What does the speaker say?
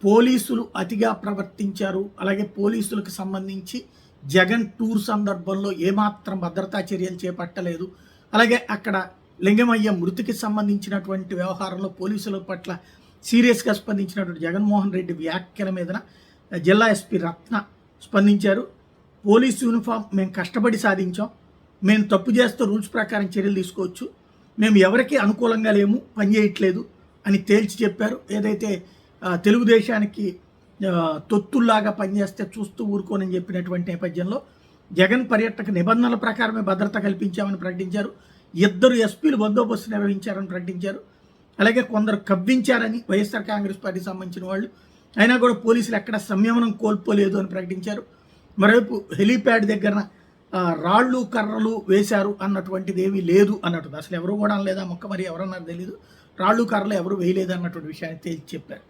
పోలీసులు అతిగా ప్రవర్తించారు. అలాగే పోలీసులకు సంబంధించి జగన్ టూర్ సందర్భంలో ఏమాత్రం భద్రతా చర్యలు చేపట్టలేదు. అలాగే అక్కడ లింగమయ్య మృతికి సంబంధించినటువంటి వ్యవహారంలో పోలీసుల పట్ల సీరియస్గా స్పందించినటువంటి జగన్మోహన్ రెడ్డి వ్యాఖ్యల మీదన జిల్లా ఎస్పీ రత్న స్పందించారు. పోలీసు యూనిఫామ్ మేము కష్టపడి సాధించాం. మేము తప్పు చేస్తే రూల్స్ ప్రకారం చర్యలు తీసుకోవచ్చు. మేము ఎవరికి అనుకూలంగా లేము, పనిచేయట్లేదు అని తేల్చి చెప్పారు. ఏదైతే తెలుగుదేశానికి తొత్తుల్లాగా పనిచేస్తే చూస్తూ ఊరుకోనని చెప్పినటువంటి నేపథ్యంలో జగన్ పర్యటక నిబంధనల ప్రకారమే భద్రత కల్పించామని ప్రకటించారు. 2 ఎస్పీలు బందోబస్తు నిర్వహించారని ప్రకటించారు. అలాగే కొందరు కవ్వించారని వైఎస్ఆర్ కాంగ్రెస్ పార్టీకి సంబంధించిన వాళ్ళు, అయినా కూడా పోలీసులు ఎక్కడ సంయమనం కోల్పోలేదు అని ప్రకటించారు. మరోవైపు హెలీప్యాడ్ దగ్గర రాళ్ళు కర్రలు వేశారు అన్నటువంటిది ఏమీ లేదు అన్నట్టు. అసలు ఎవరు కూడా అనలేదా మొక్క, మరి ఎవరన్నారు తెలీదు. రాళ్ళు కర్రలు ఎవరు వేయలేదు అన్నటువంటి విషయాన్ని తేల్చి చెప్పారు.